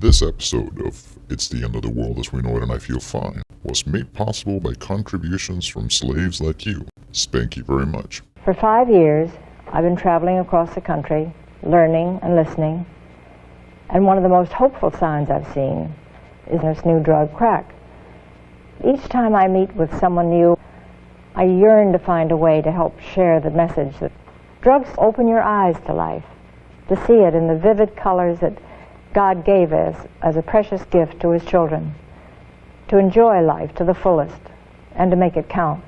This episode of It's the End of the World as We Know It and I Feel Fine was made possible by contributions from slaves like you. Thank you very much. For 5 years, I've been traveling across the country, learning and listening, and one of the most hopeful signs I've seen is this new drug, crack. Each time I meet with someone new, I yearn to find a way to help share the message that drugs open your eyes to life, to see it in the vivid colors that God gave us as a precious gift to His children, to enjoy life to the fullest and to make it count.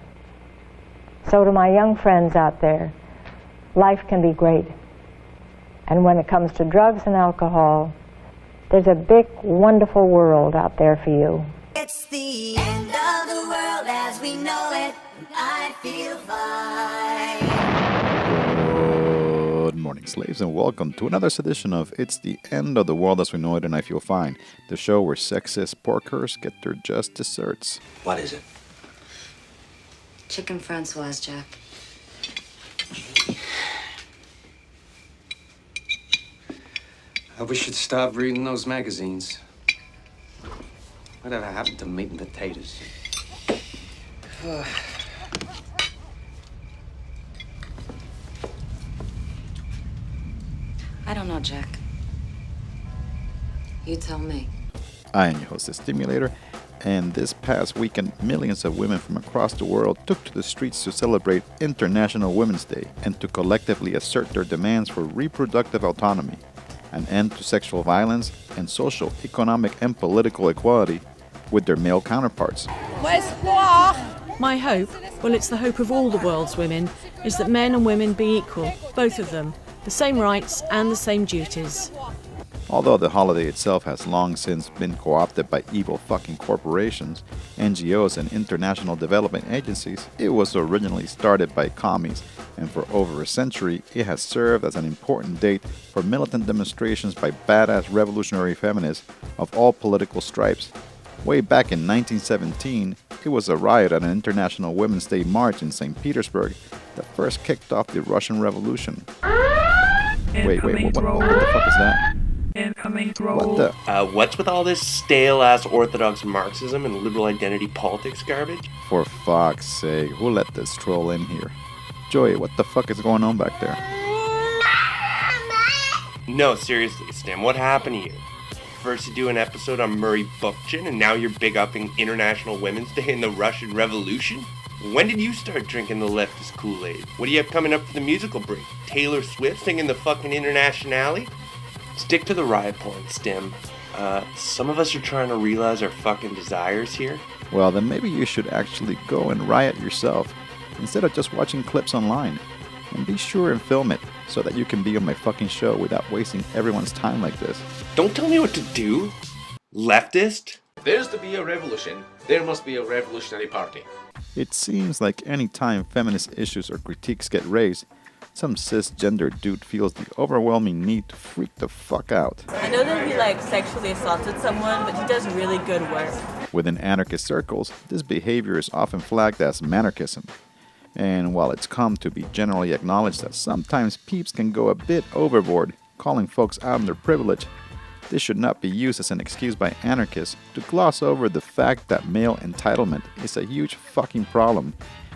So to my young friends out there, life can be great. And when it comes to drugs and alcohol, there's a big, wonderful world out there for you. It's the end of the world as we know it, and I feel fine. Good morning, slaves, and welcome to another edition of It's the End of the World as We Know It and I Feel Fine, the show where sexist porkers get their just desserts. What is it? Chicken Francoise, Jack. We should stop reading those magazines. Whatever happened to meat and potatoes? I don't know, Jack. You tell me. I am your host, the Stimulator, and this past weekend, millions of women from across the world took to the streets to celebrate International Women's Day and to collectively assert their demands for reproductive autonomy, an end to sexual violence, and social, economic, and political equality with their male counterparts. My hope, well, it's the hope of all the world's women, is that men and women be equal, both of them, the same rights and the same duties. Although the holiday itself has long since been co-opted by evil fucking corporations, NGOs, and international development agencies, it was originally started by commies, and for over a century, it has served as an important date for militant demonstrations by badass revolutionary feminists of all political stripes. Way back in 1917, it was a riot at an International Women's Day march in St. Petersburg that first kicked off the Russian Revolution. Wait, what the fuck is that? What the? What's with all this stale-ass orthodox Marxism and liberal identity politics garbage? For fuck's sake, who let this troll in here? Joey, what the fuck is going on back there? No, seriously, Stim, what happened to you? First you do an episode on Murray Bookchin, and now you're big-upping International Women's Day and the Russian Revolution? When did you start drinking the leftist Kool-Aid? What do you have coming up for the musical break? Taylor Swift singing the fucking Internationale? Stick to the riot porn, Stim. Some of us are trying to realize our fucking desires here. Well, then maybe you should actually go and riot yourself, instead of just watching clips online. And be sure and film it, so that you can be on my fucking show without wasting everyone's time like this. Don't tell me what to do, leftist. If there's to be a revolution, there must be a revolutionary party. It seems like any time feminist issues or critiques get raised, some cisgender dude feels the overwhelming need to freak the fuck out. I know that he sexually assaulted someone, but he does really good work. Within anarchist circles, this behavior is often flagged as manarchism. And while it's come to be generally acknowledged that sometimes peeps can go a bit overboard, calling folks out on their privilege, this should not be used as an excuse by anarchists to gloss over the fact that male entitlement is a huge fucking problem,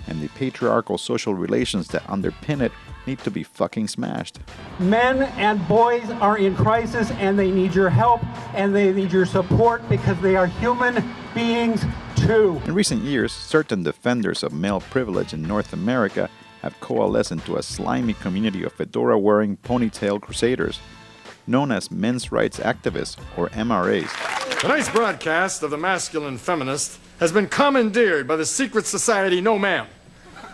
and the patriarchal social relations that underpin it need to be fucking smashed. Men and boys are in crisis, and they need your help, and they need your support, because they are human beings too. In recent years, certain defenders of male privilege in North America have coalesced into a slimy community of fedora-wearing ponytail crusaders, known as men's rights activists, or MRAs. Tonight's broadcast of The Masculine Feminist has been commandeered by the secret society No Man,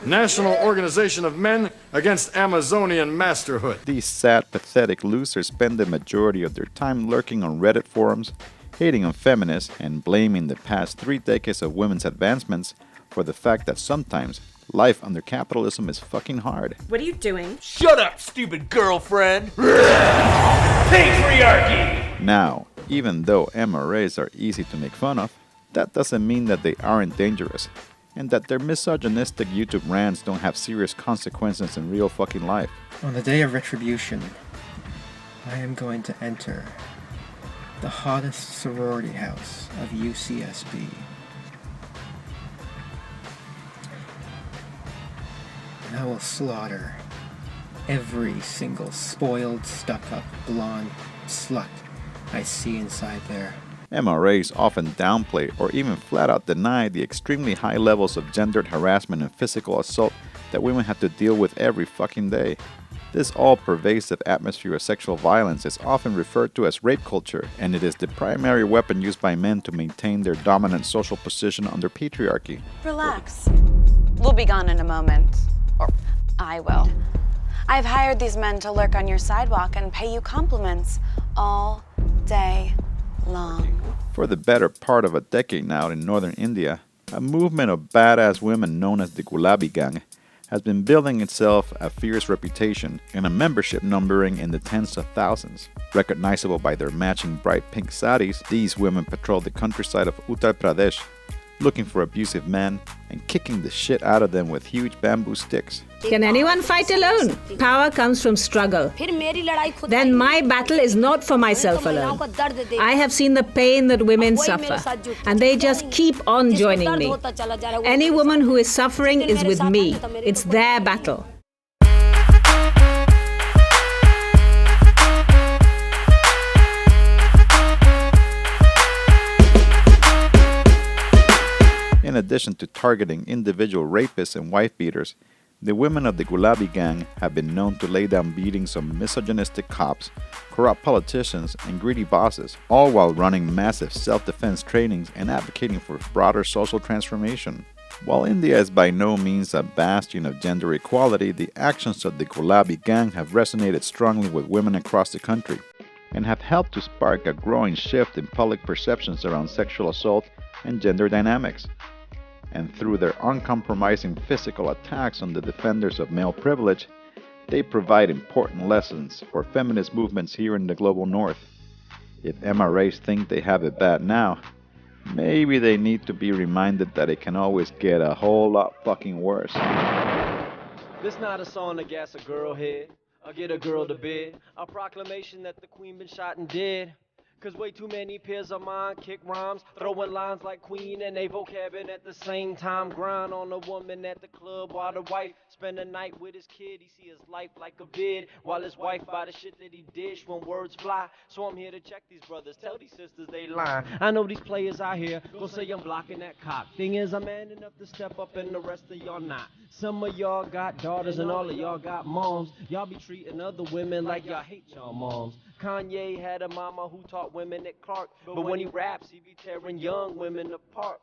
National Organization of Men Against Amazonian Masterhood. These sad, pathetic losers spend the majority of their time lurking on Reddit forums, hating on feminists, and blaming the past 3 decades of women's advancements for the fact that sometimes life under capitalism is fucking hard. What are you doing? Shut up, stupid girlfriend! Patriarchy! Now, even though MRAs are easy to make fun of, that doesn't mean that they aren't dangerous, and that their misogynistic YouTube rants don't have serious consequences in real fucking life. On the day of retribution, I am going to enter the hottest sorority house of UCSB. And I will slaughter every single spoiled, stuck-up, blonde slut I see inside there. MRAs often downplay or even flat out deny the extremely high levels of gendered harassment and physical assault that women have to deal with every fucking day. This all-pervasive atmosphere of sexual violence is often referred to as rape culture, and it is the primary weapon used by men to maintain their dominant social position under patriarchy. Relax. We'll be gone in a moment. Or I will. I've hired these men to lurk on your sidewalk and pay you compliments all day long. For the better part of a decade now in northern India, a movement of badass women known as the Gulabi Gang has been building itself a fierce reputation and a membership numbering in the tens of thousands. Recognizable by their matching bright pink saris, these women patrol the countryside of Uttar Pradesh, looking for abusive men and kicking the shit out of them with huge bamboo sticks. Can anyone fight alone? Power comes from struggle. Then my battle is not for myself alone. I have seen the pain that women suffer, and they just keep on joining me. Any woman who is suffering is with me. It's their battle. In addition to targeting individual rapists and wife beaters, the women of the Gulabi Gang have been known to lay down beatings on misogynistic cops, corrupt politicians, and greedy bosses, all while running massive self-defense trainings and advocating for broader social transformation. While India is by no means a bastion of gender equality, the actions of the Gulabi Gang have resonated strongly with women across the country and have helped to spark a growing shift in public perceptions around sexual assault and gender dynamics. And through their uncompromising physical attacks on the defenders of male privilege, they provide important lessons for feminist movements here in the global north. If MRAs think they have it bad now, maybe they need to be reminded that it can always get a whole lot fucking worse. This not a song to gas a girl head, or get a girl to bed, a proclamation that the queen been shot and dead. Cause way too many peers of mine kick rhymes, throwing lines like queen and they vocabbing at the same time. Grind on a woman at the club while the wife spend the night with his kid. He see his life like a bid, while his wife buy the shit that he dish when words fly. So I'm here to check these brothers, tell these sisters they lying. I know these players out here gon' say I'm blocking that cock. Thing is, I'm man enough to step up and the rest of y'all not. Some of y'all got daughters and all of y'all got moms. Y'all be treating other women like y'all hate y'all moms. Kanye had a mama who taught women at Clark, but when he raps, he be tearing young women apart.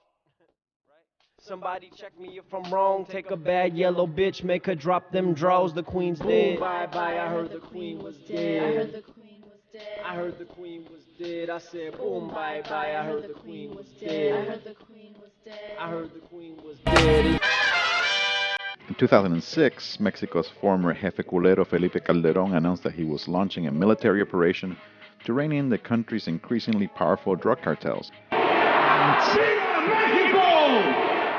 Somebody check me if I'm wrong. Take a bad yellow bitch, make her drop them draws. The queen's dead. Bye bye, I heard the queen was dead. I heard the queen was dead. I heard the queen was dead. I said boom, bye bye, I heard the queen was dead. I heard the queen was dead. I heard the queen was dead. In 2006, Mexico's former jefe culero Felipe Calderón announced that he was launching a military operation to rein in the country's increasingly powerful drug cartels.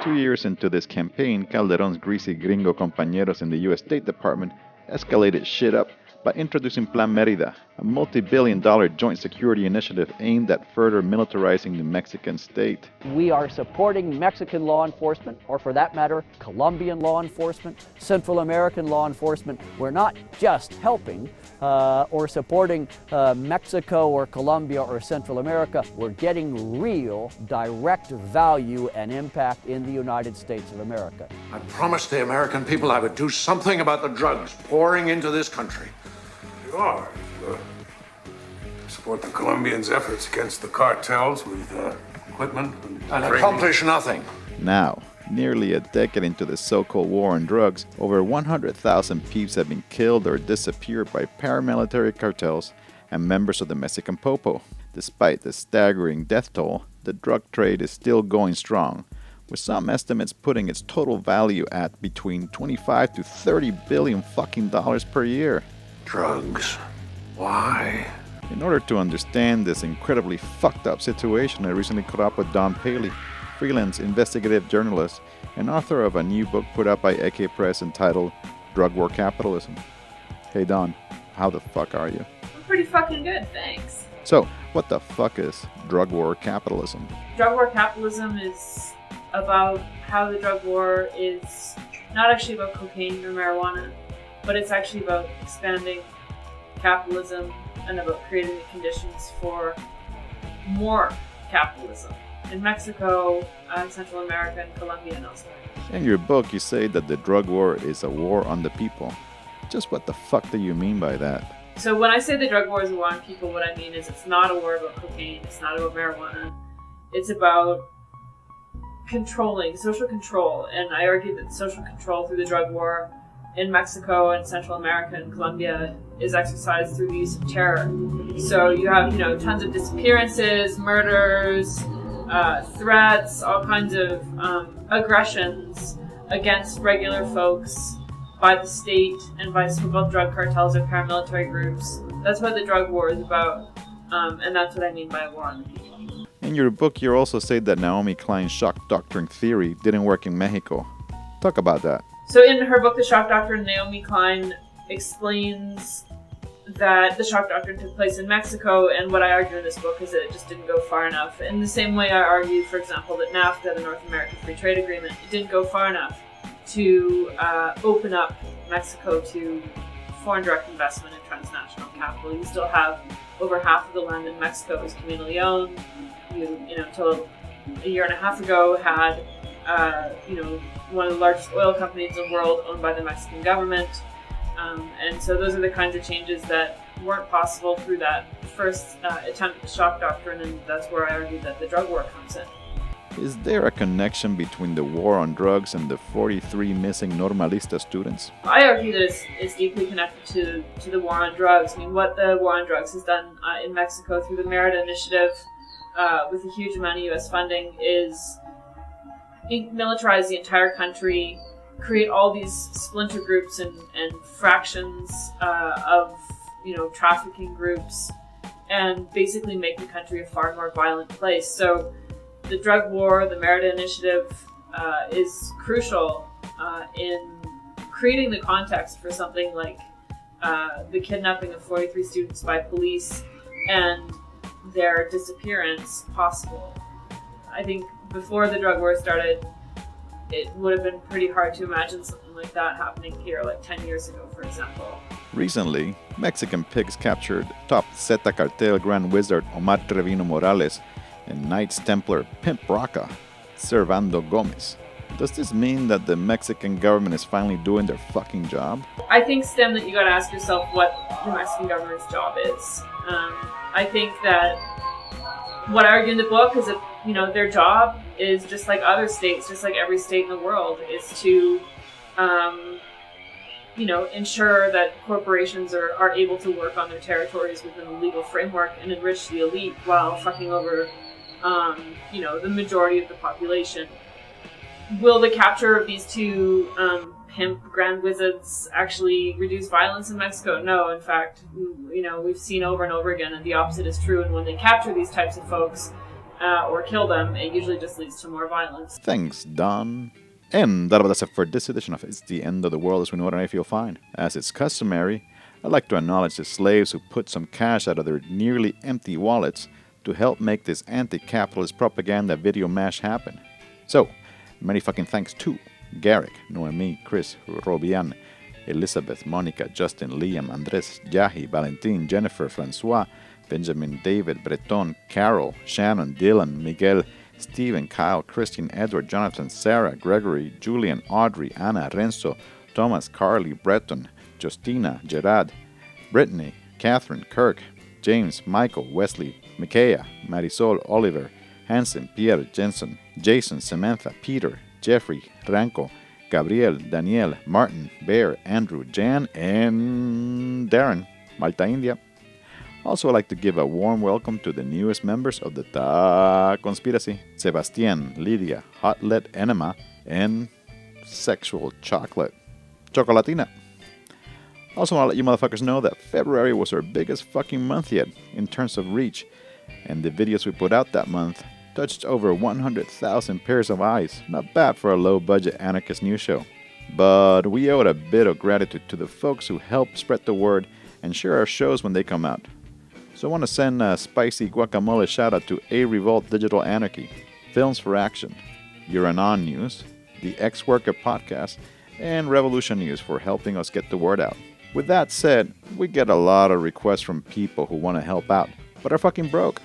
2 years into this campaign, Calderón's greasy gringo compañeros in the US State Department escalated shit up by introducing Plan Mérida, a multi-billion-dollar joint security initiative aimed at further militarizing the Mexican state. We are supporting Mexican law enforcement, or for that matter, Colombian law enforcement, Central American law enforcement. We're not just helping or supporting Mexico or Colombia or Central America. We're getting real direct value and impact in the United States of America. I promised the American people I would do something about the drugs pouring into this country. You are. Support the Colombians' efforts against the cartels with equipment and accomplish nothing. Now, nearly a decade into the so-called war on drugs, over 100,000 peeps have been killed or disappeared by paramilitary cartels and members of the Mexican Popo. Despite the staggering death toll, the drug trade is still going strong, with some estimates putting its total value at between 25 to 30 billion fucking dollars per year. Drugs. Why? In order to understand this incredibly fucked up situation, I recently caught up with Dawn Paley, freelance investigative journalist and author of a new book put out by AK Press entitled War Capitalism. Hey Dawn, how the fuck are you? Pretty fucking good, thanks. So, what the fuck is drug war capitalism? Drug war capitalism is about how the drug war is not actually about cocaine or marijuana, but it's actually about expanding capitalism and about creating the conditions for more capitalism in Mexico, Central America, and Colombia and elsewhere. In your book, you say that the drug war is a war on the people. Just what the fuck do you mean by that? So when I say the drug war is a war on people, what I mean is it's not a war about cocaine, it's not about marijuana, it's about controlling, social control. And I argue that social control through the drug war in Mexico and Central America and Colombia is exercised through the use of terror. So you have, tons of disappearances, murders, threats, all kinds of aggressions against regular folks by the state and by so-called drug cartels or paramilitary groups. That's what the drug war is about, and that's what I mean by a war on the people. In your book, you also say that Naomi Klein's shock doctrine theory didn't work in Mexico. Talk about that. So in her book, The Shock Doctrine, Naomi Klein explains that the shock doctrine took place in Mexico, and what I argue in this book is that it just didn't go far enough. In the same way I argue, for example, that NAFTA, the North American Free Trade Agreement, it didn't go far enough to open up Mexico to foreign direct investment and transnational capital. You still have over half of the land in Mexico is communally owned. You until a year and a half ago had, one of the largest oil companies in the world owned by the Mexican government. And so those are the kinds of changes that weren't possible through that first attempt at the shock doctrine, and that's where I argue that the drug war comes in. Is there a connection between the war on drugs and the 43 missing Normalista students? I argue that it's deeply connected to the war on drugs. I mean, what the war on drugs has done in Mexico through the Merit Initiative, with a huge amount of U.S. funding, is militarize the entire country, create all these splinter groups and fractions of trafficking groups, and basically make the country a far more violent place. So the drug war, the Merit Initiative, is crucial in creating the context for something like the kidnapping of 43 students by police and their disappearance possible. I think before the drug war started, it would have been pretty hard to imagine something like that happening here, like 10 years ago, for example. Recently, Mexican pigs captured top Zeta cartel Grand Wizard Omar Trevino Morales and Knights Templar Pimp Rocca Servando Gomez. Does this mean that the Mexican government is finally doing their fucking job? I think, Stem, that you gotta ask yourself what the Mexican government's job is. I think that what I argue in the book is that, their job is just like other states, just like every state in the world, is to, ensure that corporations are able to work on their territories within a legal framework and enrich the elite while fucking over, the majority of the population. Will the capture of these two pimp grand wizards actually reduce violence in Mexico? No, in fact, we've seen over and over again that the opposite is true, and when they capture these types of folks or kill them, it usually just leads to more violence. Thanks, Dawn. And that about it for this edition of It's the End of the World as We Know It and I Feel Fine. As it's customary, I'd like to acknowledge the slaves who put some cash out of their nearly empty wallets to help make this anti-capitalist propaganda video mash happen. So, many fucking thanks to Garrick, Noemi, Chris, Robian, Elizabeth, Monica, Justin, Liam, Andres, Yahi, Valentin, Jennifer, Francois, Benjamin, David, Breton, Carol, Shannon, Dylan, Miguel, Stephen, Kyle, Christian, Edward, Jonathan, Sarah, Gregory, Julian, Audrey, Anna, Renzo, Thomas, Carly, Breton, Justina, Gerard, Brittany, Catherine, Kirk, James, Michael, Wesley, Micaiah, Marisol, Oliver, Hansen, Pierre, Jensen, Jason, Samantha, Peter, Jeffrey, Ranko, Gabriel, Daniel, Martin, Bear, Andrew, Jan, and Darren, Malta, India. Also, I'd like to give a warm welcome to the newest members of the Ta Conspiracy, Sebastian, Lydia, Hotlet Enema, and Sexual Chocolate, Chocolatina. Also, want to let you motherfuckers know that February was our biggest fucking month yet in terms of reach, and the videos we put out that month touched over 100,000 pairs of eyes. Not bad for a low-budget anarchist news show. But we owed a bit of gratitude to the folks who helped spread the word and share our shows when they come out. So I want to send a spicy guacamole shout out to A Revolt Digital Anarchy, Films for Action, You're Anon News, the Ex-Worker Podcast, and Revolution News for helping us get the word out. With that said, we get a lot of requests from people who want to help out, but are fucking broke.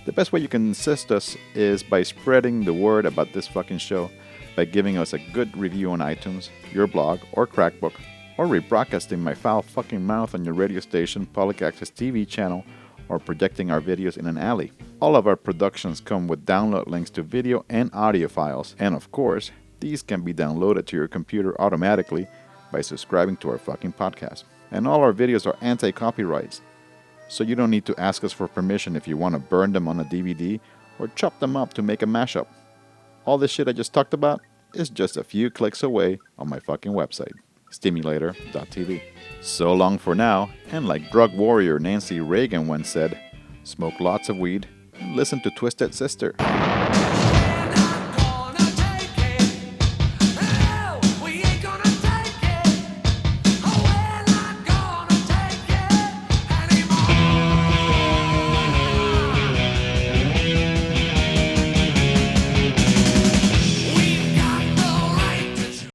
The best way you can assist us is by spreading the word about this fucking show, by giving us a good review on iTunes, your blog, or Crackbook, or rebroadcasting my foul fucking mouth on your radio station, public access TV channel, or projecting our videos in an alley. All of our productions come with download links to video and audio files, and of course, these can be downloaded to your computer automatically by subscribing to our fucking podcast. And all our videos are anti-copyrights, so you don't need to ask us for permission if you want to burn them on a DVD or chop them up to make a mashup. All this shit I just talked about is just a few clicks away on my fucking website, stimulator.tv. So long for now, and like drug warrior Nancy Reagan once said, smoke lots of weed and listen to Twisted Sister.